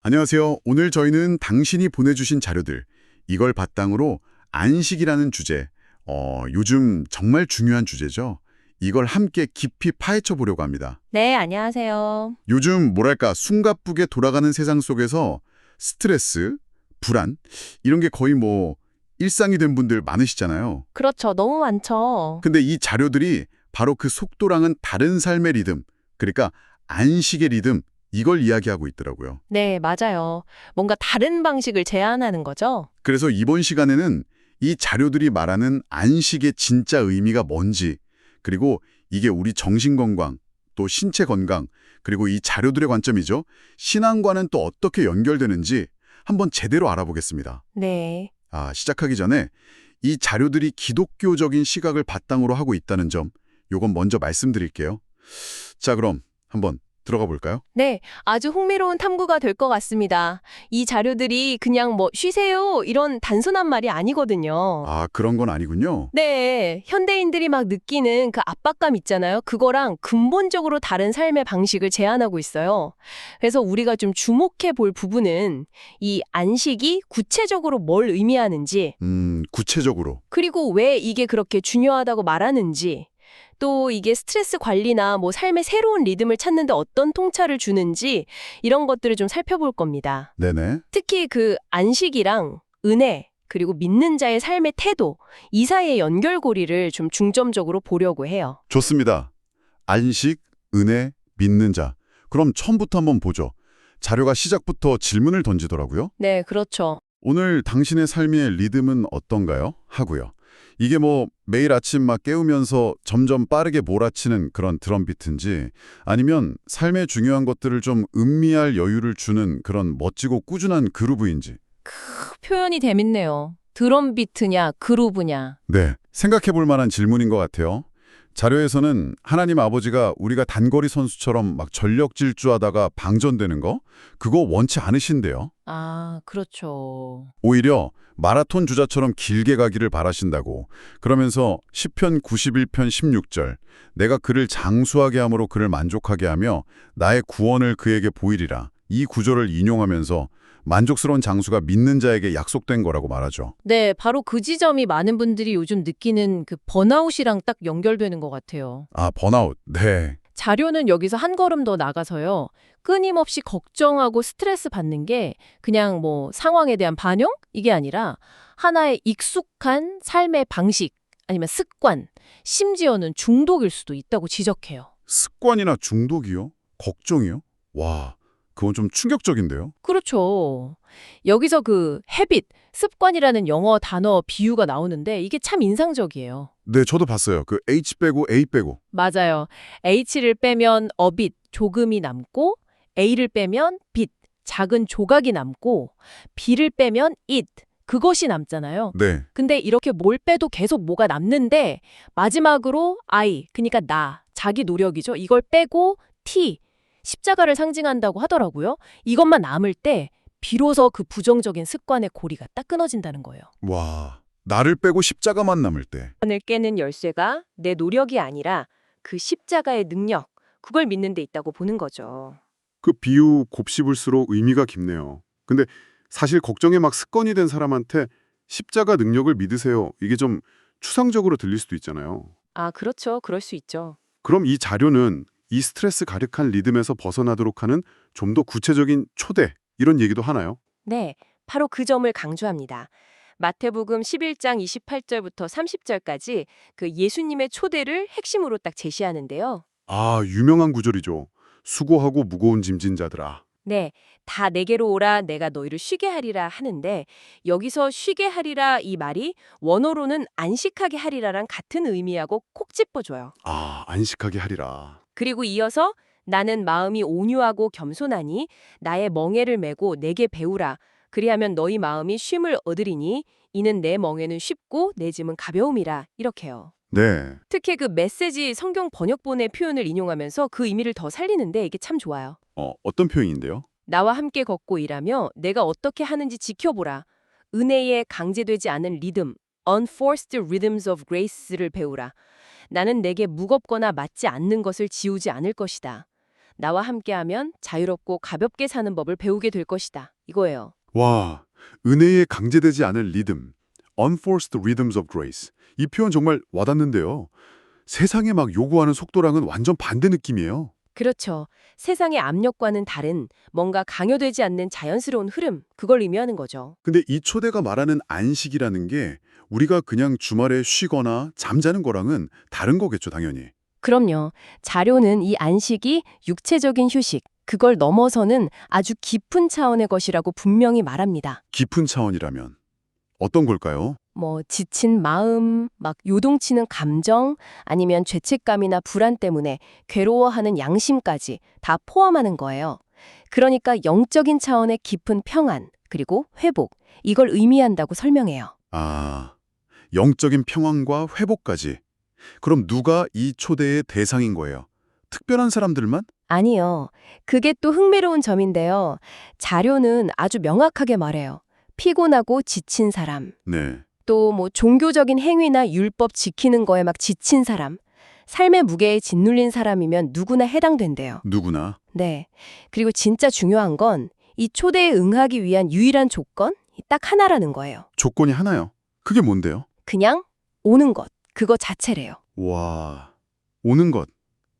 안녕하세요. 오늘 저희는 당신이 보내주신 자료들, 이걸 바탕으로 안식이라는 주제, 요즘 정말 중요한 주제죠. 이걸 함께 깊이 파헤쳐 보려고 합니다. 네, 안녕하세요. 요즘 뭐랄까 숨가쁘게 돌아가는 세상 속에서 스트레스, 불안, 이런 게 거의 일상이 된 분들 많으시잖아요. 그렇죠. 너무 많죠. 근데 이 자료들이 바로 그 속도랑은 다른 삶의 리듬, 그러니까 안식의 리듬, 이걸 이야기하고 있더라고요. 네, 맞아요. 뭔가 다른 방식을 제안하는 거죠. 그래서 이번 시간에는 이 자료들이 말하는 안식의 진짜 의미가 뭔지, 그리고 이게 우리 정신 건강, 또 신체 건강, 그리고 이 자료들의 관점이죠. 신앙과는 또 어떻게 연결되는지 한번 제대로 알아보겠습니다. 네. 시작하기 전에 이 자료들이 기독교적인 시각을 바탕으로 하고 있다는 점, 요건 먼저 말씀드릴게요. 자, 그럼 한번 들어가 볼까요? 네, 아주 흥미로운 탐구가 될 것 같습니다. 이 자료들이 그냥 쉬세요 이런 단순한 말이 아니거든요. 그런 건 아니군요. 네, 현대인들이 막 느끼는 그 압박감 있잖아요. 그거랑 근본적으로 다른 삶의 방식을 제안하고 있어요. 그래서 우리가 좀 주목해 볼 부분은 이 안식이 구체적으로 뭘 의미하는지, 구체적으로. 그리고 왜 이게 그렇게 중요하다고 말하는지, 또 이게 스트레스 관리나 삶의 새로운 리듬을 찾는데 어떤 통찰을 주는지 이런 것들을 좀 살펴볼 겁니다. 네네. 특히 그 안식이랑 은혜, 그리고 믿는 자의 삶의 태도, 이 사이의 연결고리를 좀 중점적으로 보려고 해요. 좋습니다. 안식, 은혜, 믿는 자. 그럼 처음부터 한번 보죠. 자료가 시작부터 질문을 던지더라고요. 네, 그렇죠. 오늘 당신의 삶의 리듬은 어떤가요? 하고요. 이게 매일 아침 막 깨우면서 점점 빠르게 몰아치는 그런 드럼비트인지 아니면 삶의 중요한 것들을 좀 음미할 여유를 주는 그런 멋지고 꾸준한 그루브인지. 표현이 재밌네요. 드럼비트냐, 그루브냐. 네, 생각해 볼 만한 질문인 것 같아요. 자료에서는 하나님 아버지가 우리가 단거리 선수처럼 막 전력 질주하다가 방전되는 거? 그거 원치 않으신대요. 그렇죠. 오히려 마라톤 주자처럼 길게 가기를 바라신다고. 그러면서 시편 91편 16절 내가 그를 장수하게 함으로 그를 만족하게 하며 나의 구원을 그에게 보이리라. 이 구절을 인용하면서 만족스러운 장수가 믿는 자에게 약속된 거라고 말하죠. 네, 바로 그 지점이 많은 분들이 요즘 느끼는 그 번아웃이랑 딱 연결되는 것 같아요. 번아웃. 네. 자료는 여기서 한 걸음 더 나가서요. 끊임없이 걱정하고 스트레스 받는 게 그냥 상황에 대한 반영? 이게 아니라 하나의 익숙한 삶의 방식 아니면 습관, 심지어는 중독일 수도 있다고 지적해요. 습관이나 중독이요? 걱정이요? 와, 그건 좀 충격적인데요. 그렇죠. 여기서 그 habit, 습관이라는 영어 단어 비유가 나오는데 이게 참 인상적이에요. 네, 저도 봤어요. 그 H 빼고 A 빼고. 맞아요. H를 빼면 어빗, 조금이 남고 A를 빼면 빛, 작은 조각이 남고 B를 빼면 it, 그것이 남잖아요. 네. 근데 이렇게 뭘 빼도 계속 뭐가 남는데 마지막으로 I, 그러니까 나, 자기 노력이죠. 이걸 빼고 T, 십자가를 상징한다고 하더라고요. 이것만 남을 때 비로소 그 부정적인 습관의 고리가 딱 끊어진다는 거예요. 와, 나를 빼고 십자가만 남을 때. 을 깨는 열쇠가 내 노력이 아니라 그 십자가의 능력, 그걸 믿는 데 있다고 보는 거죠. 그 비유 곱씹을수록 의미가 깊네요. 근데 사실 걱정에 막 습관이 된 사람한테 십자가 능력을 믿으세요. 이게 좀 추상적으로 들릴 수도 있잖아요. 그렇죠. 그럴 수 있죠. 그럼 이 자료는 이 스트레스 가득한 리듬에서 벗어나도록 하는 좀 더 구체적인 초대, 이런 얘기도 하나요? 네, 바로 그 점을 강조합니다. 마태복음 11장 28절부터 30절까지 그 예수님의 초대를 핵심으로 딱 제시하는데요. 유명한 구절이죠. 수고하고 무거운 짐진 자들아. 네, 다 내게로 오라 내가 너희를 쉬게 하리라 하는데 여기서 쉬게 하리라 이 말이 원어로는 안식하게 하리라랑 같은 의미하고 콕 짚어줘요. 안식하게 하리라. 그리고 이어서 나는 마음이 온유하고 겸손하니 나의 멍에를 메고 내게 배우라. 그리하면 너희 마음이 쉼을 얻으리니 이는 내 멍에는 쉽고 내 짐은 가벼움이라. 이렇게요. 네. 특히 그 메시지 성경 번역본의 표현을 인용하면서 그 의미를 더 살리는데 이게 참 좋아요. 어떤 표현인데요? 나와 함께 걷고 일하며 내가 어떻게 하는지 지켜보라. 은혜에 강제되지 않은 리듬, unforced rhythms of grace를 배우라. 나는 내게 무겁거나 맞지 않는 것을 지우지 않을 것이다. 나와 함께하면 자유롭고 가볍게 사는 법을 배우게 될 것이다. 이거예요. 와, 은혜에 강제되지 않을 리듬, unforced rhythms of grace. 이 표현 정말 와닿는데요. 세상에 막 요구하는 속도랑은 완전 반대 느낌이에요. 그렇죠. 세상의 압력과는 다른 뭔가 강요되지 않는 자연스러운 흐름, 그걸 의미하는 거죠. 근데 이 초대가 말하는 안식이라는 게 우리가 그냥 주말에 쉬거나 잠자는 거랑은 다른 거겠죠, 당연히. 그럼요. 자료는 이 안식이 육체적인 휴식, 그걸 넘어서는 아주 깊은 차원의 것이라고 분명히 말합니다. 깊은 차원이라면 어떤 걸까요? 뭐 지친 마음, 막 요동치는 감정, 아니면 죄책감이나 불안 때문에 괴로워하는 양심까지 다 포함하는 거예요. 그러니까 영적인 차원의 깊은 평안, 그리고 회복, 이걸 의미한다고 설명해요. 아, 영적인 평안과 회복까지. 그럼 누가 이 초대의 대상인 거예요? 특별한 사람들만? 아니요. 그게 또 흥미로운 점인데요. 자료는 아주 명확하게 말해요. 피곤하고 지친 사람, 네. 또 뭐 종교적인 행위나 율법 지키는 거에 막 지친 사람, 삶의 무게에 짓눌린 사람이면 누구나 해당된대요. 누구나. 네. 그리고 진짜 중요한 건 이 초대에 응하기 위한 유일한 조건? 딱 하나라는 거예요. 조건이 하나요. 그게 뭔데요? 그냥 오는 것. 그거 자체래요. 와, 오는 것.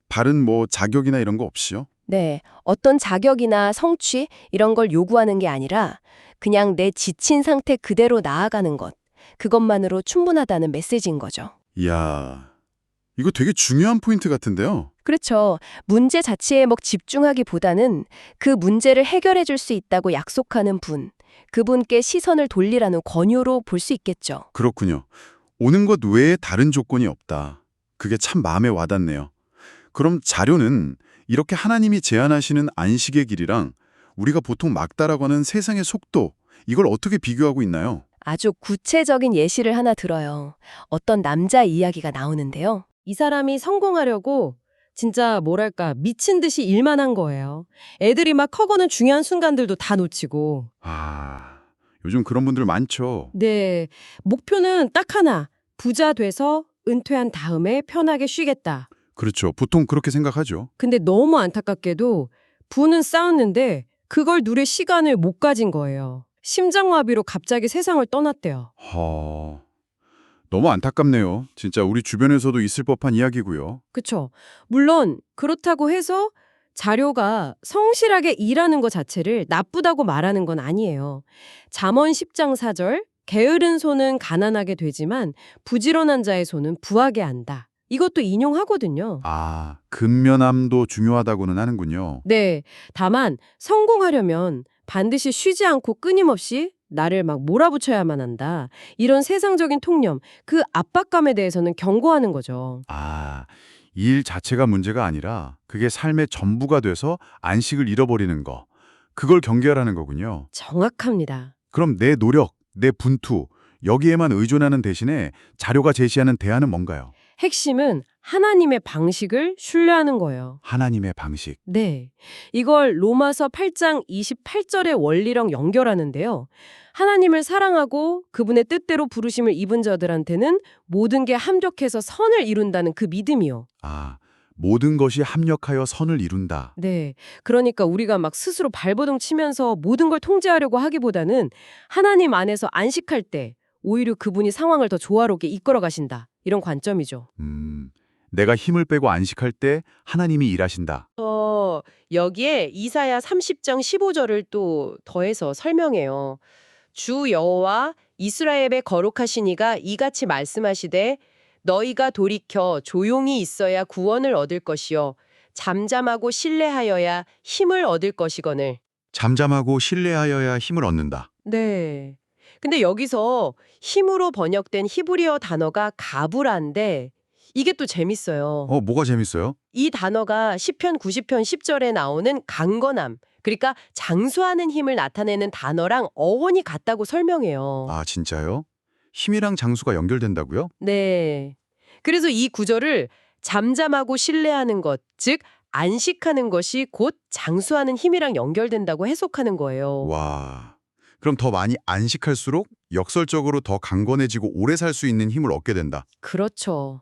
다른 뭐 자격이나 이런 거 없이요? 네. 어떤 자격이나 성취 이런 걸 요구하는 게 아니라 그냥 내 지친 상태 그대로 나아가는 것. 그것만으로 충분하다는 메시지인 거죠. 이야, 이거 되게 중요한 포인트 같은데요. 그렇죠. 문제 자체에 막 집중하기보다는 그 문제를 해결해 줄 수 있다고 약속하는 분, 그분께 시선을 돌리라는 권유로 볼 수 있겠죠. 그렇군요. 오는 것 외에 다른 조건이 없다. 그게 참 마음에 와닿네요. 그럼 자료는 이렇게 하나님이 제안하시는 안식의 길이랑 우리가 보통 막 따라가는 세상의 속도, 이걸 어떻게 비교하고 있나요? 아주 구체적인 예시를 하나 들어요. 어떤 남자 이야기가 나오는데요. 이 사람이 성공하려고 진짜 뭐랄까 미친 듯이 일만 한 거예요. 애들이 막 커가는 중요한 순간들도 다 놓치고. 아, 요즘 그런 분들 많죠. 네, 목표는 딱 하나. 부자 돼서 은퇴한 다음에 편하게 쉬겠다. 그렇죠. 보통 그렇게 생각하죠. 근데 너무 안타깝게도 부는 쌓았는데 그걸 누릴 시간을 못 가진 거예요. 심장마비로 갑자기 세상을 떠났대요. 너무 안타깝네요. 진짜 우리 주변에서도 있을 법한 이야기고요. 그쵸? 물론 그렇다고 해서 자료가 성실하게 일하는 것 자체를 나쁘다고 말하는 건 아니에요. 잠언 10장 4절 게으른 손은 가난하게 되지만 부지런한 자의 손은 부하게 한다. 이것도 인용하거든요. 아, 근면함도 중요하다고는 하는군요. 네, 다만 성공하려면 반드시 쉬지 않고 끊임없이 나를 막 몰아붙여야만 한다. 이런 세상적인 통념, 그 압박감에 대해서는 경고하는 거죠. 아, 일 자체가 문제가 아니라 그게 삶의 전부가 돼서 안식을 잃어버리는 거. 그걸 경계하라는 거군요. 정확합니다. 그럼 내 노력, 내 분투, 여기에만 의존하는 대신에 자료가 제시하는 대안은 뭔가요? 핵심은 하나님의 방식을 신뢰하는 거예요. 하나님의 방식. 네. 이걸 로마서 8장 28절의 원리랑 연결하는데요. 하나님을 사랑하고 그분의 뜻대로 부르심을 입은 자들한테는 모든 게 합력해서 선을 이룬다는 그 믿음이요. 아, 모든 것이 합력하여 선을 이룬다. 네. 그러니까 우리가 막 스스로 발버둥 치면서 모든 걸 통제하려고 하기보다는 하나님 안에서 안식할 때 오히려 그분이 상황을 더 조화롭게 이끌어 가신다. 이런 관점이죠. 내가 힘을 빼고 안식할 때 하나님이 일하신다. 여기에 이사야 30장 15절을 또 더해서 설명해요. 주 여호와 이스라엘의 거룩하신 이가 이같이 말씀하시되 너희가 돌이켜 조용히 있어야 구원을 얻을 것이요 잠잠하고 신뢰하여야 힘을 얻을 것이거늘. 잠잠하고 신뢰하여야 힘을 얻는다. 네. 근데 여기서 힘으로 번역된 히브리어 단어가 가브라인데 이게 또 재밌어요. 뭐가 재밌어요? 이 단어가 시편 90편 10절에 나오는 강건함, 그러니까 장수하는 힘을 나타내는 단어랑 어원이 같다고 설명해요. 아, 진짜요? 힘이랑 장수가 연결된다고요? 네. 그래서 이 구절을 잠잠하고 신뢰하는 것, 즉 안식하는 것이 곧 장수하는 힘이랑 연결된다고 해석하는 거예요. 와, 그럼 더 많이 안식할수록 역설적으로 더 강건해지고 오래 살 수 있는 힘을 얻게 된다. 그렇죠.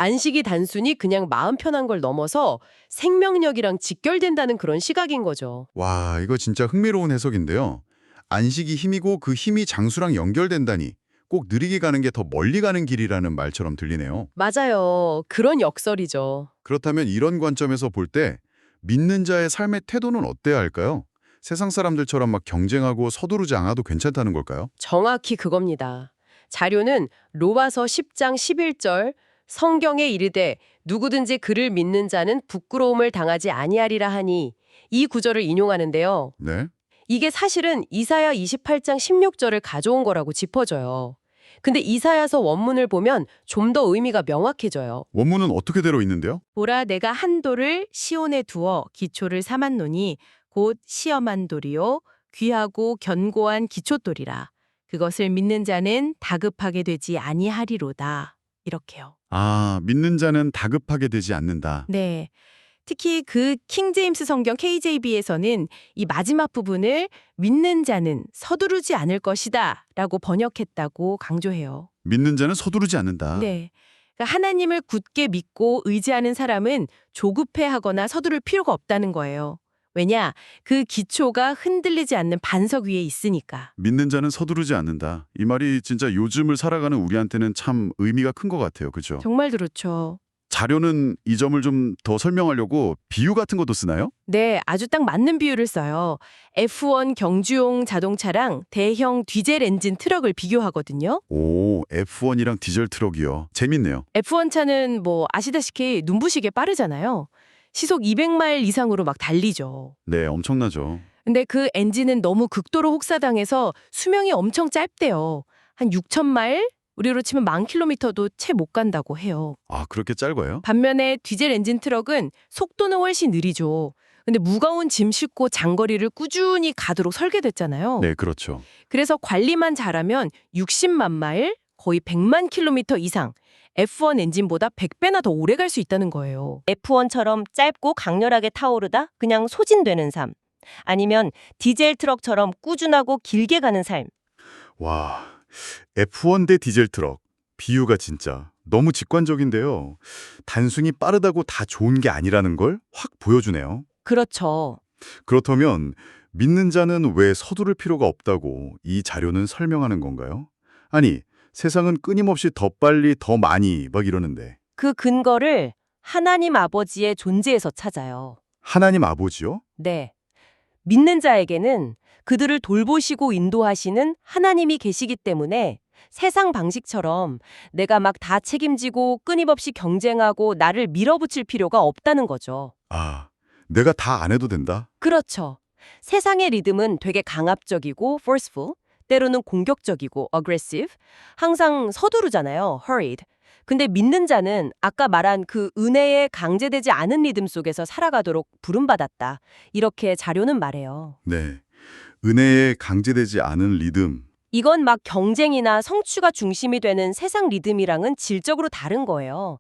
안식이 단순히 그냥 마음 편한 걸 넘어서 생명력이랑 직결된다는 그런 시각인 거죠. 와, 이거 진짜 흥미로운 해석인데요. 안식이 힘이고 그 힘이 장수랑 연결된다니 꼭 느리게 가는 게 더 멀리 가는 길이라는 말처럼 들리네요. 맞아요. 그런 역설이죠. 그렇다면 이런 관점에서 볼 때 믿는 자의 삶의 태도는 어때야 할까요? 세상 사람들처럼 막 경쟁하고 서두르지 않아도 괜찮다는 걸까요? 정확히 그겁니다. 자료는 로마서 10장 11절 성경에 이르되 누구든지 그를 믿는 자는 부끄러움을 당하지 아니하리라 하니 이 구절을 인용하는데요. 네. 이게 사실은 이사야 28장 16절을 가져온 거라고 짚어줘요. 근데 이사야서 원문을 보면 좀 더 의미가 명확해져요. 원문은 어떻게 되어 있는데요? 보라 내가 한 돌을 시온에 두어 기초를 삼았노니 곧 시험한 돌이요 귀하고 견고한 기초돌이라 그것을 믿는 자는 다급하게 되지 아니하리로다. 이렇게요. 아, 믿는 자는 다급하게 되지 않는다. 네. 특히 그 킹제임스 성경 KJB에서는 이 마지막 부분을 믿는 자는 서두르지 않을 것이다 라고 번역했다고 강조해요. 믿는 자는 서두르지 않는다. 네. 그러니까 하나님을 굳게 믿고 의지하는 사람은 조급해하거나 서두를 필요가 없다는 거예요. 왜냐? 그 기초가 흔들리지 않는 반석 위에 있으니까. 믿는 자는 서두르지 않는다. 이 말이 진짜 요즘을 살아가는 우리한테는 참 의미가 큰 것 같아요. 그죠? 정말 그렇죠. 자료는 이 점을 좀 더 설명하려고 비유 같은 것도 쓰나요? 네, 아주 딱 맞는 비유를 써요. F1 경주용 자동차랑 대형 디젤 엔진 트럭을 비교하거든요. 오, F1이랑 디젤 트럭이요. 재밌네요. F1 차는 뭐 아시다시피 눈부시게 빠르잖아요. 시속 200마일 이상으로 막 달리죠. 네, 엄청나죠. 근데 그 엔진은 너무 극도로 혹사당해서 수명이 엄청 짧대요. 한 6,000마일? 우리로 치면 10,000km도 채 못 간다고 해요. 아, 그렇게 짧아요? 반면에 디젤 엔진 트럭은 속도는 훨씬 느리죠. 근데 무거운 짐 싣고 장거리를 꾸준히 가도록 설계됐잖아요. 네, 그렇죠. 그래서 관리만 잘하면 60만 마일, 거의 100만 킬로미터 이상 F1 엔진보다 100배나 더 오래 갈 수 있다는 거예요. F1처럼 짧고 강렬하게 타오르다 그냥 소진되는 삶. 아니면 디젤 트럭처럼 꾸준하고 길게 가는 삶. 와, F1 대 디젤 트럭. 비유가 진짜 너무 직관적인데요. 단순히 빠르다고 다 좋은 게 아니라는 걸 확 보여주네요. 그렇죠. 그렇다면 믿는 자는 왜 서두를 필요가 없다고 이 자료는 설명하는 건가요? 아니, 세상은 끊임없이 더 빨리, 더 많이 막 이러는데. 그 근거를 하나님 아버지의 존재에서 찾아요. 하나님 아버지요? 네. 믿는 자에게는 그들을 돌보시고 인도하시는 하나님이 계시기 때문에 세상 방식처럼 내가 막 다 책임지고 끊임없이 경쟁하고 나를 밀어붙일 필요가 없다는 거죠. 아, 내가 다 안 해도 된다? 그렇죠. 세상의 리듬은 되게 강압적이고 forceful, 때로는 공격적이고 aggressive, 항상 서두르잖아요, hurried. 근데 믿는 자는 아까 말한 그 은혜에 강제되지 않은 리듬 속에서 살아가도록 부름받았다. 이렇게 자료는 말해요. 네. 은혜에 강제되지 않은 리듬. 이건 막 경쟁이나 성취가 중심이 되는 세상 리듬이랑은 질적으로 다른 거예요.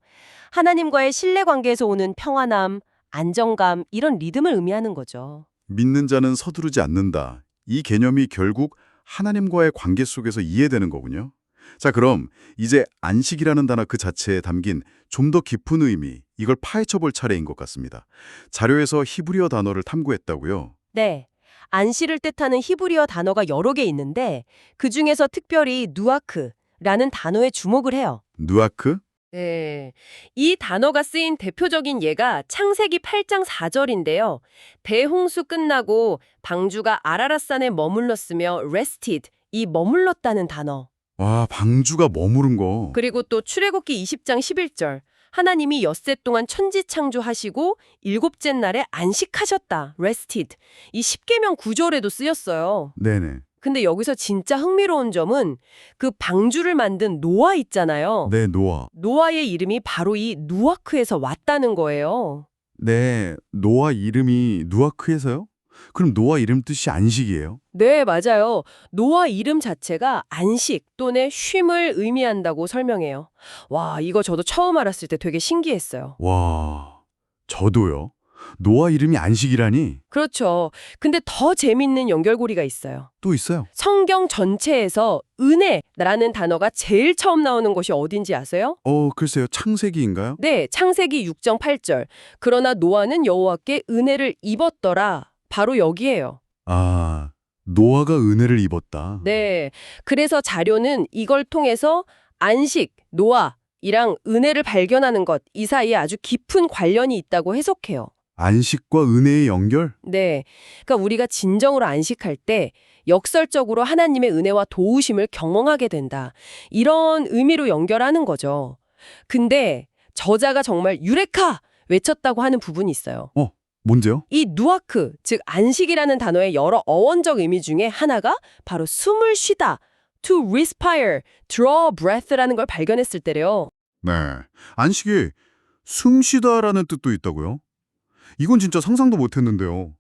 하나님과의 신뢰관계에서 오는 평안함, 안정감, 이런 리듬을 의미하는 거죠. 믿는 자는 서두르지 않는다. 이 개념이 결국 하나님과의 관계 속에서 이해되는 거군요. 자, 그럼 이제 안식이라는 단어 그 자체에 담긴 좀 더 깊은 의미, 이걸 파헤쳐 볼 차례인 것 같습니다. 자료에서 히브리어 단어를 탐구했다고요? 네. 안식을 뜻하는 히브리어 단어가 여러 개 있는데 그중에서 특별히 누아크라는 단어에 주목을 해요. 누아크? 네. 이 단어가 쓰인 대표적인 예가 창세기 8장 4절인데요. 대홍수 끝나고 방주가 아라랏산에 머물렀으며 rested, 이 머물렀다는 단어. 와, 방주가 머무른 거. 그리고 또 출애굽기 20장 11절. 하나님이 엿새 동안 천지 창조하시고 일곱째 날에 안식하셨다. rested. 이 십계명 9절에도 쓰였어요. 네네. 근데 여기서 진짜 흥미로운 점은 그 방주를 만든 노아 있잖아요. 네, 노아. 노아의 이름이 바로 이 누아크에서 왔다는 거예요. 네, 노아 이름이 누아크에서요? 그럼 노아 이름 뜻이 안식이에요? 네, 맞아요. 노아 이름 자체가 안식 또는 쉼을 의미한다고 설명해요. 와, 이거 저도 처음 알았을 때 되게 신기했어요. 와, 저도요. 노아 이름이 안식이라니? 그렇죠. 근데 더 재밌는 연결고리가 있어요. 또 있어요. 성경 전체에서 은혜라는 단어가 제일 처음 나오는 것이 어딘지 아세요? 글쎄요. 창세기인가요? 네, 창세기 6장 8절. 그러나 노아는 여호와께 은혜를 입었더라. 바로 여기예요. 아, 노아가 은혜를 입었다. 네, 그래서 자료는 이걸 통해서 안식, 노아이랑 은혜를 발견하는 것, 이 사이에 아주 깊은 관련이 있다고 해석해요. 안식과 은혜의 연결? 네, 그러니까 우리가 진정으로 안식할 때 역설적으로 하나님의 은혜와 도우심을 경험하게 된다. 이런 의미로 연결하는 거죠. 근데 저자가 정말 유레카! 외쳤다고 하는 부분이 있어요. 뭔데요? 이 누아크, 즉 안식이라는 단어의 여러 어원적 의미 중에 하나가 바로 숨을 쉬다, to respire, draw breath라는 걸 발견했을 때래요. 네. 안식이 숨 쉬다라는 뜻도 있다고요? 이건 진짜 상상도 못했는데요.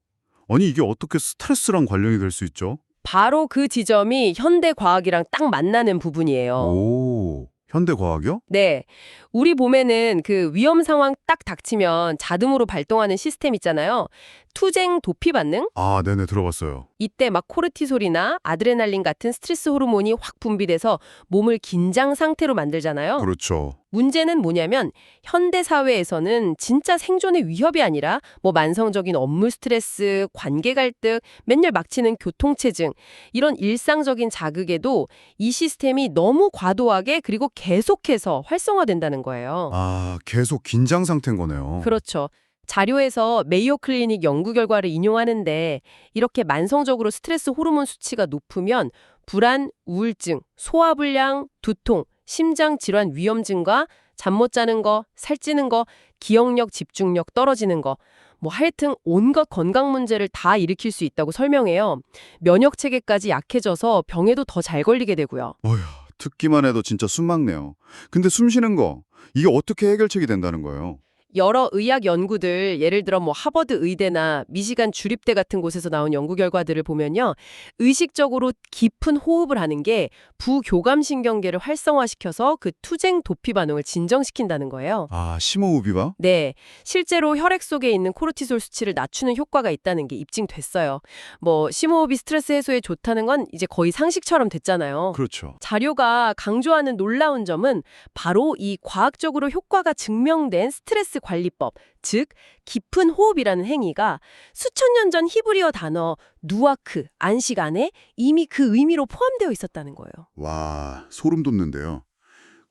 아니, 이게 어떻게 스트레스랑 관련이 될 수 있죠? 바로 그 지점이 현대 과학이랑 딱 만나는 부분이에요. 오, 현대과학이요? 네. 우리 몸에는 그 위험 상황 딱 닥치면 자동으로 발동하는 시스템 있잖아요. 투쟁 도피 반응? 아, 네네, 들어봤어요. 이때 막 코르티솔이나 아드레날린 같은 스트레스 호르몬이 확 분비돼서 몸을 긴장 상태로 만들잖아요. 그렇죠. 문제는 뭐냐면 현대 사회에서는 진짜 생존의 위협이 아니라 뭐 만성적인 업무 스트레스, 관계 갈등, 맨날 막치는 교통체증 이런 일상적인 자극에도 이 시스템이 너무 과도하게 그리고 계속해서 활성화된다는 거예요. 아, 계속 긴장 상태인 거네요. 그렇죠. 자료에서 메이오 클리닉 연구 결과를 인용하는데 이렇게 만성적으로 스트레스 호르몬 수치가 높으면 불안, 우울증, 소화불량, 두통, 심장 질환 위험증과 잠 못 자는 거, 살찌는 거, 기억력, 집중력 떨어지는 거, 뭐 하여튼 온갖 건강 문제를 다 일으킬 수 있다고 설명해요. 면역 체계까지 약해져서 병에도 더 잘 걸리게 되고요. 어휴, 듣기만 해도 진짜 숨 막네요. 근데 숨 쉬는 거, 이게 어떻게 해결책이 된다는 거예요? 여러 의학 연구들, 예를 들어 뭐 하버드 의대나 미시간 주립대 같은 곳에서 나온 연구 결과들을 보면요. 의식적으로 깊은 호흡을 하는 게 부교감신경계를 활성화시켜서 그 투쟁 도피 반응을 진정시킨다는 거예요. 아, 심호흡이봐? 네, 실제로 혈액 속에 있는 코르티솔 수치를 낮추는 효과가 있다는 게 입증됐어요. 뭐 심호흡이 스트레스 해소에 좋다는 건 이제 거의 상식처럼 됐잖아요. 그렇죠. 자료가 강조하는 놀라운 점은 바로 이 과학적으로 효과가 증명된 스트레스 관리법, 즉 깊은 호흡이라는 행위가 수천 년 전 히브리어 단어 누아크, 안식 안에 이미 그 의미로 포함되어 있었다는 거예요. 와, 소름 돋는데요.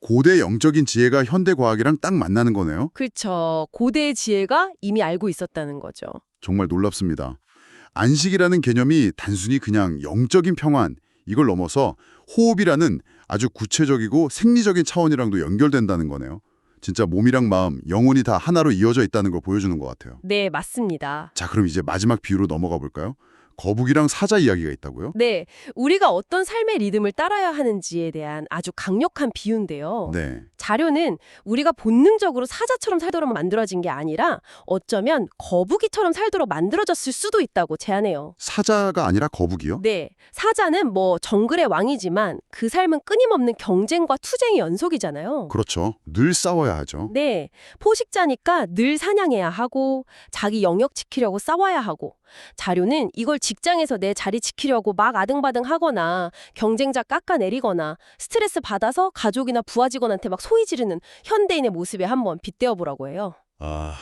고대 영적인 지혜가 현대 과학이랑 딱 만나는 거네요. 그렇죠. 고대의 지혜가 이미 알고 있었다는 거죠. 정말 놀랍습니다. 안식이라는 개념이 단순히 그냥 영적인 평안, 이걸 넘어서 호흡이라는 아주 구체적이고 생리적인 차원이랑도 연결된다는 거네요. 진짜 몸이랑 마음, 영혼이 다 하나로 이어져 있다는 걸 보여주는 것 같아요. 네, 맞습니다. 자, 그럼 이제 마지막 비유로 넘어가 볼까요? 거북이랑 사자 이야기가 있다고요? 네, 우리가 어떤 삶의 리듬을 따라야 하는지에 대한 아주 강력한 비유인데요. 네. 자료는 우리가 본능적으로 사자처럼 살도록 만들어진 게 아니라 어쩌면 거북이처럼 살도록 만들어졌을 수도 있다고 제안해요. 사자가 아니라 거북이요? 네, 사자는 뭐 정글의 왕이지만 그 삶은 끊임없는 경쟁과 투쟁의 연속이잖아요. 그렇죠. 늘 싸워야 하죠. 네, 포식자니까 늘 사냥해야 하고 자기 영역 지키려고 싸워야 하고 자료는 이걸 직장에서 내 자리 지키려고 막 아등바등 하거나 경쟁자 깎아내리거나 스트레스 받아서 가족이나 부하 직원한테 막 소리 지르는 현대인의 모습에 한번 빗대어 보라고 해요. 아,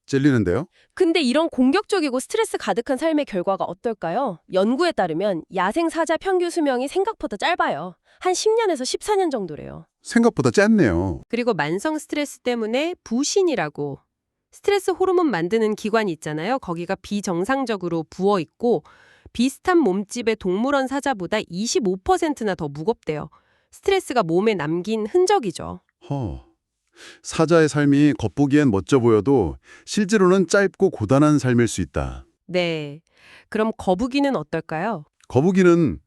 찔리는데요? 근데 이런 공격적이고 스트레스 가득한 삶의 결과가 어떨까요? 연구에 따르면 야생 사자 평균 수명이 생각보다 짧아요. 한 10년에서 14년 정도래요. 생각보다 짧네요. 그리고 만성 스트레스 때문에 부신이라고 스트레스 호르몬 만드는 기관이 있잖아요. 거기가 비정상적으로 부어 있고 비슷한 몸집의 동물원 사자보다 25%나 더 무겁대요. 스트레스가 몸에 남긴 흔적이죠. 사자의 삶이 겉보기엔 멋져 보여도 실제로는 짧고 고단한 삶일 수 있다. 네. 그럼 거북이는 어떨까요? 거북이는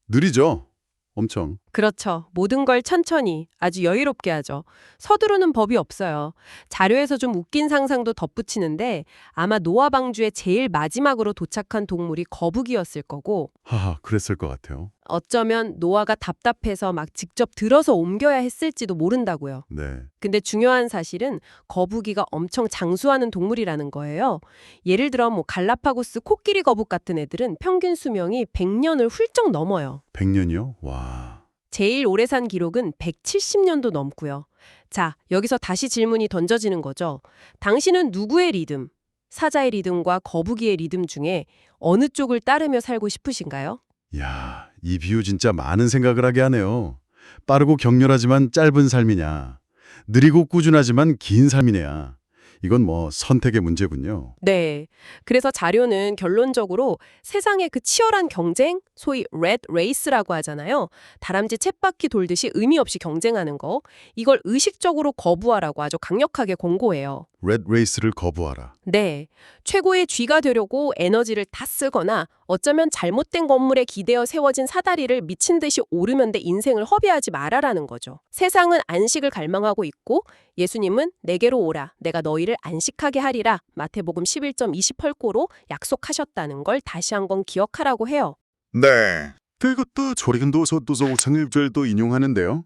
느리죠? 엄청. 그렇죠. 모든 걸 천천히, 아주 여유롭게 하죠. 서두르는 법이 없어요. 자료에서 좀 웃긴 상상도 덧붙이는데 아마 노아 방주의 제일 마지막으로 도착한 동물이 거북이였을 거고 하하, 그랬을 것 같아요. 어쩌면 노아가 답답해서 막 직접 들어서 옮겨야 했을지도 모른다고요. 네. 근데 중요한 사실은 거북이가 엄청 장수하는 동물이라는 거예요. 예를 들어 뭐 갈라파고스 코끼리 거북 같은 애들은 평균 수명이 100년을 훌쩍 넘어요. 100년이요? 와. 제일 오래 산 기록은 170년도 넘고요. 자, 여기서 다시 질문이 던져지는 거죠. 당신은 누구의 리듬, 사자의 리듬과 거북이의 리듬 중에 어느 쪽을 따르며 살고 싶으신가요? 야, 이 비유 진짜 많은 생각을 하게 하네요. 빠르고 격렬하지만 짧은 삶이냐, 느리고 꾸준하지만 긴 삶이냐. 이건 뭐 선택의 문제군요. 네. 그래서 자료는 결론적으로 세상의 그 치열한 경쟁, 소위 red race라고 하잖아요. 다람쥐 쳇바퀴 돌듯이 의미 없이 경쟁하는 거. 이걸 의식적으로 거부하라고 아주 강력하게 권고해요. 레드 레이스를 거부하라. 네. 최고의 쥐가 되려고 에너지를 다 쓰거나 어쩌면 잘못된 건물에 기대어 세워진 사다리를 미친 듯이 오르면 돼 인생을 허비하지 말아라는 거죠. 세상은 안식을 갈망하고 있고 예수님은 내게로 오라 내가 너희를 안식하게 하리라 마태복음 11.28고로 약속하셨다는 걸 다시 한번 기억하라고 해요. 네. 그것도 조리근도서도 장일절도 인용하는데요.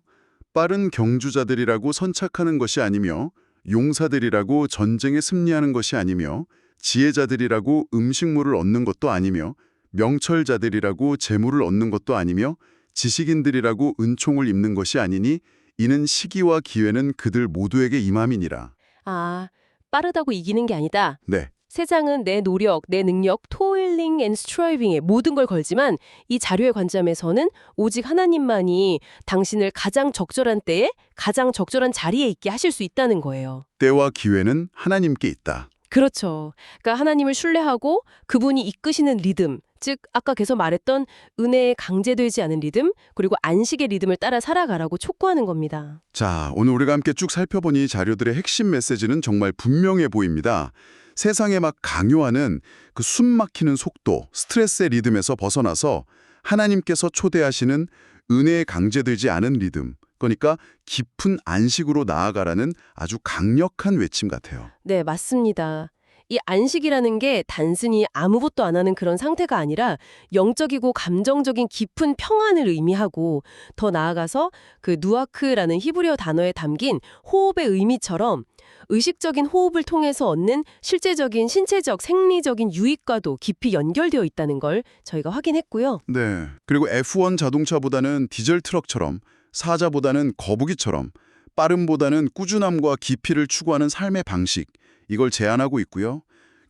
빠른 경주자들이라고 선착하는 것이 아니며 용사들이라고 전쟁에 승리하는 것이 아니며 지혜자들이라고 음식물을 얻는 것도 아니며 명철자들이라고 재물을 얻는 것도 아니며 지식인들이라고 은총을 입는 것이 아니니 이는 시기와 기회는 그들 모두에게 임함이니라. 아, 빠르다고 이기는 게 아니다. 네. 세상은 내 노력, 내 능력, toiling and striving에 모든 걸 걸지만 이 자료의 관점에서는 오직 하나님만이 당신을 가장 적절한 때에 가장 적절한 자리에 있게 하실 수 있다는 거예요. 때와 기회는 하나님께 있다. 그렇죠. 그러니까 하나님을 신뢰하고 그분이 이끄시는 리듬, 즉 아까 계속 말했던 은혜에 강제되지 않은 리듬, 그리고 안식의 리듬을 따라 살아가라고 촉구하는 겁니다. 자, 오늘 우리가 함께 쭉 살펴보니 자료들의 핵심 메시지는 정말 분명해 보입니다. 세상에 막 강요하는 그 숨 막히는 속도, 스트레스의 리듬에서 벗어나서 하나님께서 초대하시는 은혜에 강제되지 않은 리듬, 그러니까 깊은 안식으로 나아가라는 아주 강력한 외침 같아요. 네, 맞습니다. 이 안식이라는 게 단순히 아무것도 안 하는 그런 상태가 아니라 영적이고 감정적인 깊은 평안을 의미하고 더 나아가서 그 누아크라는 히브리어 단어에 담긴 호흡의 의미처럼 의식적인 호흡을 통해서 얻는 실제적인 신체적, 생리적인 유익과도 깊이 연결되어 있다는 걸 저희가 확인했고요. 네. 그리고 F1 자동차보다는 디젤 트럭처럼, 사자보다는 거북이처럼, 빠름보다는 꾸준함과 깊이를 추구하는 삶의 방식, 이걸 제안하고 있고요.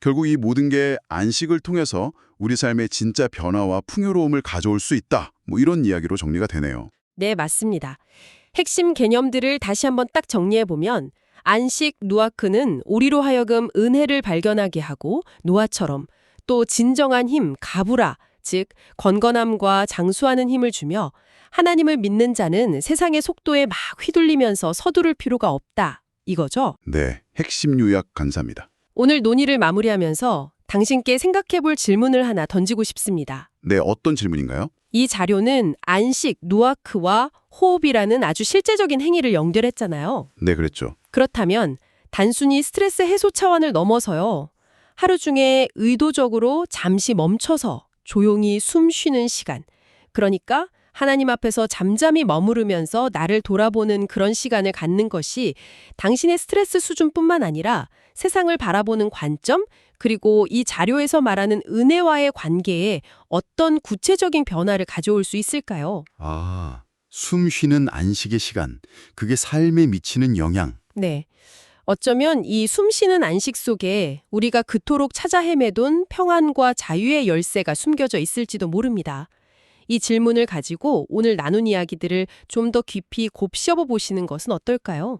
결국 이 모든 게 안식을 통해서 우리 삶의 진짜 변화와 풍요로움을 가져올 수 있다. 뭐 이런 이야기로 정리가 되네요. 네, 맞습니다. 핵심 개념들을 다시 한번 딱 정리해보면 안식 누아크는 우리로 하여금 은혜를 발견하게 하고 노아처럼 또 진정한 힘, 가부라, 즉 건건함과 장수하는 힘을 주며 하나님을 믿는 자는 세상의 속도에 막 휘둘리면서 서두를 필요가 없다. 이거죠. 네, 핵심 요약 감사합니다. 오늘 논의를 마무리하면서 당신께 생각해볼 질문을 하나 던지고 싶습니다. 네, 어떤 질문인가요? 이 자료는 안식, 누아크와 호흡이라는 아주 실제적인 행위를 연결했잖아요. 네, 그랬죠. 그렇다면 단순히 스트레스 해소 차원을 넘어서요. 하루 중에 의도적으로 잠시 멈춰서 조용히 숨 쉬는 시간. 그러니까 하나님 앞에서 잠잠히 머무르면서 나를 돌아보는 그런 시간을 갖는 것이 당신의 스트레스 수준뿐만 아니라 세상을 바라보는 관점, 그리고 이 자료에서 말하는 은혜와의 관계에 어떤 구체적인 변화를 가져올 수 있을까요? 아, 숨 쉬는 안식의 시간. 그게 삶에 미치는 영향. 네. 어쩌면 이 숨쉬는 안식 속에 우리가 그토록 찾아 헤매돈 평안과 자유의 열쇠가 숨겨져 있을지도 모릅니다. 이 질문을 가지고 오늘 나눈 이야기들을 좀 더 깊이 곱씹어 보시는 것은 어떨까요?